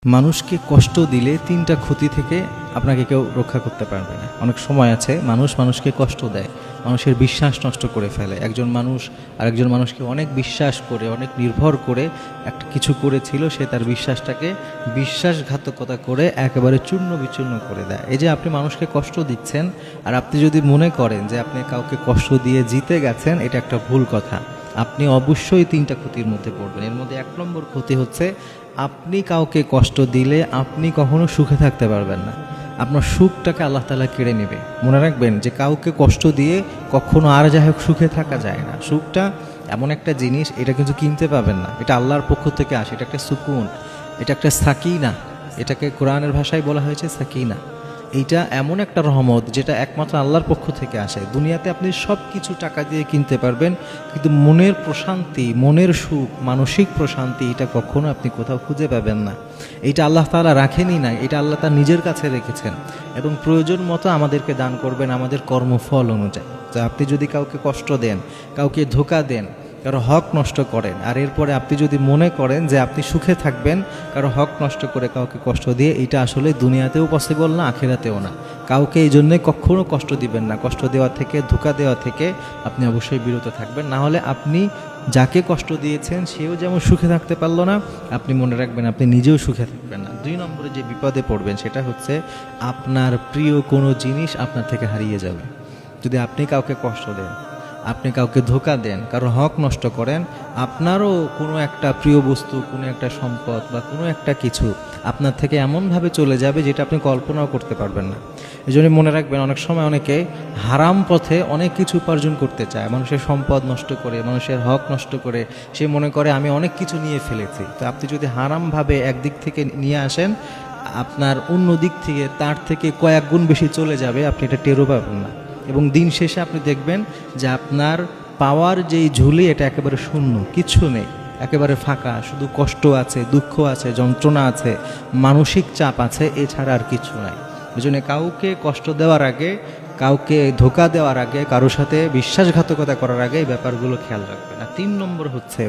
মানুষকে কষ্ট দিলে তিনটা ক্ষতি থেকে আপনাকে কেউ রক্ষা করতে পারবে না। অনেক সময় আছে মানুষকে কষ্ট দেয়, মানুষের বিশ্বাস নষ্ট করে ফেলে। একজন মানুষ আরেকজন মানুষকে অনেক বিশ্বাস করে, অনেক নির্ভর করে একটা কিছু করেছিল, সে তার বিশ্বাসটাকে বিশ্বাসঘাতকতা করে একেবারে চূর্ণ বিচূর্ণ করে দেয়। এই যে আপনি মানুষকে কষ্ট দিচ্ছেন, আর আপনি যদি মনে করেন যে আপনি কাউকে কষ্ট দিয়ে জিতে গেছেন, এটা একটা ভুল কথা। আপনি অবশ্যই তিনটা ক্ষতির মধ্যে পড়বেন। এর মধ্যে 1 নম্বর ক্ষতি হচ্ছে, আপনি কাউকে কষ্ট দিলে আপনি কখনো সুখে থাকতে পারবেন না। আপনার সুখটাকে আল্লাহ তাআলা কেড়ে নেবে। মনে রাখবেন যে কাউকে কষ্ট দিয়ে কখনো আর যাই হোক সুখে থাকা যায় না। সুখটা এমন একটা জিনিস, এটা কিন্তু কিনতে পাবেন না। এটা আল্লাহর পক্ষ থেকে আসে। এটা একটা সুকুন, এটা একটা সাকিনা। এটাকে কোরআনের ভাষায় বলা হয়েছে সাকিনা। এইটা এমন একটা রহমত যেটা একমাত্র আল্লাহর পক্ষ থেকে আসে। দুনিয়াতে আপনি সব কিছু টাকা দিয়ে কিনতে পারবেন, কিন্তু মনের প্রশান্তি, মনের সুখ, মানসিক প্রশান্তি, এটা কখনো আপনি কোথাও খুঁজে পাবেন না। এটা আল্লাহ তাআলা রাখেনই না, এটা আল্লাহ তার নিজের কাছে রেখেছেন এবং প্রয়োজন মতো আমাদেরকে দান করবেন আমাদের কর্মফল অনুযায়ী। তো আপনি যদি কাউকে কষ্ট দেন, কাউকে ধোঁকা দেন, কারো হক নষ্ট করেন, আর এরপরে আপনি যদি মনে করেন যে আপনি সুখে থাকবেন কারো হক নষ্ট করে কাউকে কষ্ট দিয়ে, এটা আসলে দুনিয়াতেও পসিবল না, আখিরাতেও না। কাউকে এই জন্যে কখনো কষ্ট দিবেন না। কষ্ট দেওয়া থেকে, ধোঁকা দেওয়া থেকে আপনি অবশ্যই বিরত থাকবেন। না হলে আপনি যাকে কষ্ট দিয়েছেন সেও যেমন সুখে থাকতে পারলো না, আপনি মনে রাখবেন আপনি নিজেও সুখে থাকবেন না। 2 নম্বরে যে বিপদে পড়বেন সেটা হচ্ছে, আপনার প্রিয় কোনো জিনিস আপনার থেকে হারিয়ে যাবে। যদি আপনি কাউকে কষ্ট দেন, আপনি কাউকে ধোঁকা দেন, কারো হক নষ্ট করেন, আপনারও কোনো একটা প্রিয় বস্তু, কোনো একটা সম্পদ বা কোনো একটা কিছু আপনার থেকে এমনভাবে চলে যাবে যেটা আপনি কল্পনাও করতে পারবেন না। এই জন্য মনে রাখবেন, অনেক সময় অনেকে হারাম পথে অনেক কিছু উপার্জন করতে চায়, মানুষের সম্পদ নষ্ট করে, মানুষের হক নষ্ট করে। সে মনে করে আমি অনেক কিছু নিয়ে ফেলেছি। তো আপনি যদি হারামভাবে একদিক থেকে নিয়ে আসেন, আপনার অন্য দিক থেকে তার থেকে কয়েক গুণ বেশি চলে যাবে, আপনি এটা টেরও পাবেন না। এবং দিন শেষে আপনি দেখবেন যে আপনার পাওয়ার যেই ঝুলি, এটা একেবারে শূন্য, কিছু নেই, একেবারে ফাঁকা। শুধু কষ্ট আছে, দুঃখ আছে, যন্ত্রণা আছে, মানসিক চাপ আছে, এছাড়া আর কিছু নাই। এই জন্য কাউকে কষ্ট দেওয়ার আগে, কাউকে ধোঁকা দেওয়ার আগে, কারোর সাথে বিশ্বাসঘাতকতা করার আগে এই ব্যাপারগুলো খেয়াল রাখবেন। আর 3 নম্বর হচ্ছে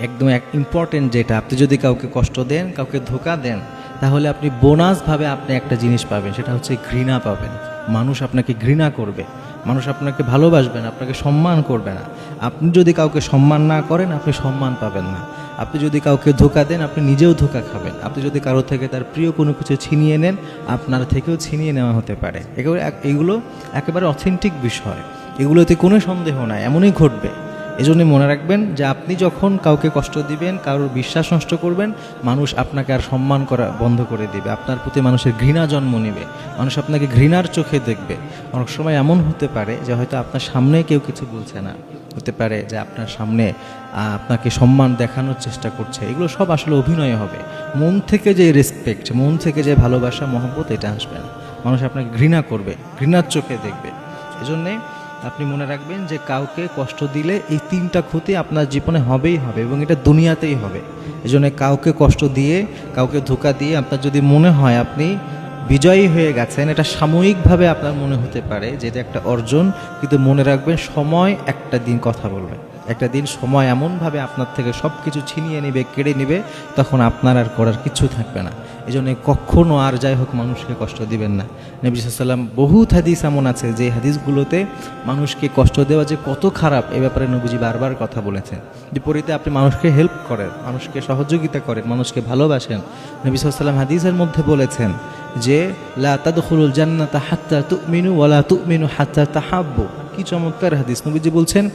একদম ইম্পর্টেন্ট, যেটা আপনি যদি কাউকে কষ্ট দেন, কাউকে ধোঁকা দেন, তাহলে আপনি বোনাসভাবে আপনি একটা জিনিস পাবেন, সেটা হচ্ছে ঘৃণা পাবেন। মানুষ আপনাকে ঘৃণা করবে, মানুষ আপনাকে ভালোবাসবে না, আপনাকে সম্মান করবে না। আপনি যদি কাউকে সম্মান না করেন, আপনি সম্মান পাবেন না। আপনি যদি কাউকে ধোঁকা দেন, আপনি নিজেও ধোঁকা খাবেন। আপনি যদি কারো থেকে তার প্রিয় কোনো কিছু ছিনিয়ে নেন, আপনার থেকেও ছিনিয়ে নেওয়া হতে পারে। এগুলো একেবারে অথেন্টিক বিষয়, এগুলোতে কোনো সন্দেহ নাই, এমনই ঘটবে। এজন্য মনে রাখবেন যে আপনি যখন কাউকে কষ্ট দিবেন, কারোর বিশ্বাস নষ্ট করবেন, মানুষ আপনাকে আর সম্মান করা বন্ধ করে দিবে। আপনার প্রতি মানুষের ঘৃণা জন্ম নেবে, মানুষ আপনাকে ঘৃণার চোখে দেখবে। অনেক সময় এমন হতে পারে যে হয়তো আপনার সামনে কেউ কিছু বলছে না, হতে পারে যে আপনার সামনে আপনাকে সম্মান দেখানোর চেষ্টা করছে। এগুলো সব আসলে অভিনয় হবে। মন থেকে যে রেসপেক্ট, মন থেকে যে ভালোবাসা, মহব্বত, এটা আসবে না। মানুষ আপনাকে ঘৃণা করবে, ঘৃণার চোখে দেখবে। এজন্যে আপনি মনে রাখবেন যে কাউকে কষ্ট দিলে এই 3টা ক্ষতি আপনার জীবনে হবেই হবে, এবং এটা দুনিয়াতেই হবে। এই জন্য কাউকে কষ্ট দিয়ে, কাউকে ধোঁকা দিয়ে আপনার যদি মনে হয় আপনি বিজয়ী হয়ে গেছেন, এটা সাময়িকভাবে আপনার মনে হতে পারে যে এটা একটা অর্জন, কিন্তু মনে রাখবেন সময় একটা দিন কথা বলবে। একটা দিন সময় এমনভাবে আপনার থেকে সব কিছু ছিনিয়ে নেবে, কেড়ে নেবে, তখন আপনার আর করার কিছু থাকবে না। এই জন্য কখনও আর যাই হোক মানুষকে কষ্ট দিবেন না। নবী সাল্লাল্লাহু আলাইহি ওয়াসাল্লাম বহুত হাদিস এমন আছে যে হাদিসগুলোতে মানুষকে কষ্ট দেওয়া যে কত খারাপ, এ ব্যাপারে নবীজি বারবার কথা বলেছেন। বিপরীতে আপনি মানুষকে হেল্প করেন, মানুষকে সহযোগিতা করেন, মানুষকে ভালোবাসেন। নবী সাল্লাল্লাহু আলাইহি ওয়াসাল্লাম হাদিসের মধ্যে বলেছেন যে লা তাদখুলুল জান্নাতা হাত্তা তুমিনু ওয়া লা তুমিনু হাত্তা তাহাব্বু। কি চমৎকার হাদিস! নবীজি বলছেন,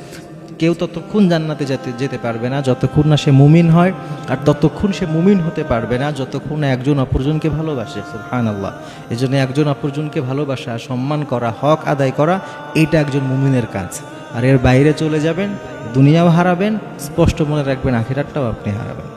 কেউ ততক্ষণ জান্নাতে যেতে পারবে না যতক্ষণ না সে মুমিন হয়, আর ততক্ষণ সে মুমিন হতে পারবে না যতক্ষণ একজন অপরজনকে ভালোবাসে। সুবহানাল্লাহ! এই জন্য একজন অপরজনকে ভালোবাসা, সম্মান করা, হক আদায় করা, এটা একজন মুমিনের কাজ। আর এর বাইরে চলে যাবেন, দুনিয়াও হারাবেন, স্পষ্ট মনে রাখবেন আখিরাতটাও আপনি হারাবেন।